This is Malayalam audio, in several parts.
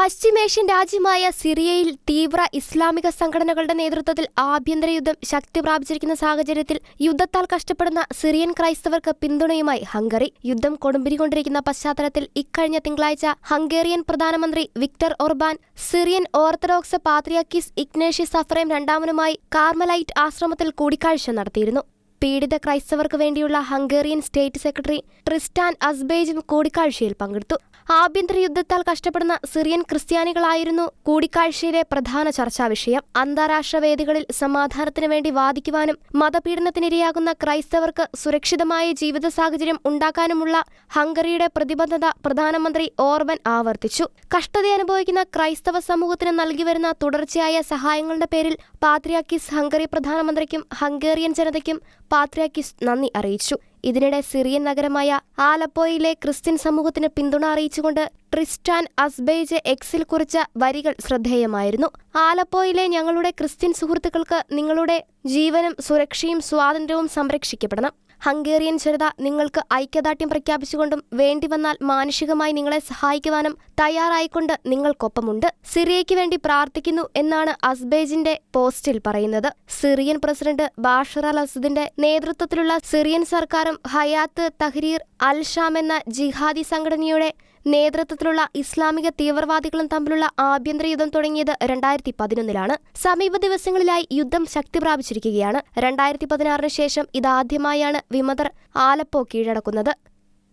പശ്ചിമേഷ്യൻ രാജ്യമായ സിറിയയിൽ തീവ്ര ഇസ്ലാമിക സംഘടനകളുടെ നേതൃത്വത്തിൽ ആഭ്യന്തര യുദ്ധം ശക്തി പ്രാപിച്ചിരിക്കുന്ന സാഹചര്യത്തിൽ യുദ്ധത്താൽ കഷ്ടപ്പെടുന്ന സിറിയൻ ക്രൈസ്തവർക്ക് പിന്തുണയുമായി ഹംഗറി. യുദ്ധം കൊടുമ്പിരികൊണ്ടിരിക്കുന്ന പശ്ചാത്തലത്തിൽ ഇക്കഴിഞ്ഞ തിങ്കളാഴ്ച ഹംഗേറിയൻ പ്രധാനമന്ത്രി വിക്ടർ ഓർബാൻ സിറിയൻ ഓർത്തഡോക്സ് പാത്രിയാർക്കീസ് ഇഗ്നേഷ്യസ് അഫ്രേം രണ്ടാമനുമായി കാർമലൈറ്റ് ആശ്രമത്തിൽ കൂടിക്കാഴ്ച നടത്തിയിരുന്നു. പീഡിത ക്രൈസ്തവർക്ക് വേണ്ടിയുള്ള ഹംഗേറിയൻ സ്റ്റേറ്റ് സെക്രട്ടറി ട്രിസ്റ്റാൻ അസ്ബേജും കൂടിക്കാഴ്ചയിൽ പങ്കെടുത്തു. ആഭ്യന്തര യുദ്ധത്താൽ കഷ്ടപ്പെടുന്ന സിറിയൻ ക്രിസ്ത്യാനികളായിരുന്നു കൂടിക്കാഴ്ചയിലെ പ്രധാന ചർച്ചാ വിഷയം. അന്താരാഷ്ട്ര വേദികളിൽ സമാധാനത്തിനു വേണ്ടി വാദിക്കുവാനും മതപീഡനത്തിനിരയാകുന്ന ക്രൈസ്തവർക്ക് സുരക്ഷിതമായ ജീവിത സാഹചര്യം ഉണ്ടാക്കാനുമുള്ള ഹംഗറിയുടെ പ്രതിബദ്ധത പ്രധാനമന്ത്രി ഓർബൻ ആവർത്തിച്ചു. കഷ്ടതയനുഭവിക്കുന്ന ക്രൈസ്തവ സമൂഹത്തിന് നൽകിവരുന്ന തുടർച്ചയായ സഹായങ്ങളുടെ പേരിൽ പാത്രിയാർക്കീസ് ഹംഗറി പ്രധാനമന്ത്രിക്കും ഹംഗേറിയൻ ജനതയ്ക്കും പാത്രിയാർക്കീസ് നന്ദി അറിയിച്ചു. ഇതിനിടെ സിറിയൻ നഗരമായ ആലപ്പോയിലെ ക്രിസ്ത്യൻ സമൂഹത്തിന് പിന്തുണ അറിയിച്ചുകൊണ്ട് ട്രിസ്റ്റാൻ അസ്ബേജ് എക്സിൽ കുറിച്ച വരികൾ ശ്രദ്ധേയമായിരുന്നു. ആലപ്പോയിലെ ഞങ്ങളുടെ ക്രിസ്ത്യൻ സുഹൃത്തുക്കൾക്ക് നിങ്ങളുടെ ജീവനും സുരക്ഷയും സ്വാതന്ത്ര്യവും സംരക്ഷിക്കപ്പെടണം. ഹംഗേറിയൻ ജനത നിങ്ങൾക്ക് ഐക്യദാർഢ്യം പ്രഖ്യാപിച്ചുകൊണ്ടും വേണ്ടിവന്നാൽ മാനുഷികമായി നിങ്ങളെ സഹായിക്കുവാനും തയ്യാറായിക്കൊണ്ട് നിങ്ങൾക്കൊപ്പമുണ്ട്. സിറിയയ്ക്ക് വേണ്ടി പ്രാർത്ഥിക്കുന്നു എന്നാണ് അസ്ബേജിന്റെ പോസ്റ്റിൽ പറയുന്നത്. സിറിയൻ പ്രസിഡന്റ് ബാഷർ അൽ അസദിന്റെ നേതൃത്വത്തിലുള്ള സിറിയൻ സർക്കാരും ഹയാത്ത് തഹ്രീർ അൽ ഷാം എന്ന ജിഹാദി സംഘടനയുടെ നേതൃത്വത്തിലുള്ള ഇസ്ലാമിക തീവ്രവാദികളും തമ്മിലുള്ള ആഭ്യന്തര യുദ്ധം തുടങ്ങിയത് 2011 സമീപ ദിവസങ്ങളിലായി യുദ്ധം ശക്തി പ്രാപിച്ചിരിക്കുകയാണ്. 2016 ശേഷം ഇതാദ്യമായാണ് വിമതർ ആലപ്പോ കീഴടക്കുന്നത്.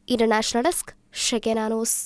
International desk, Shekinah news.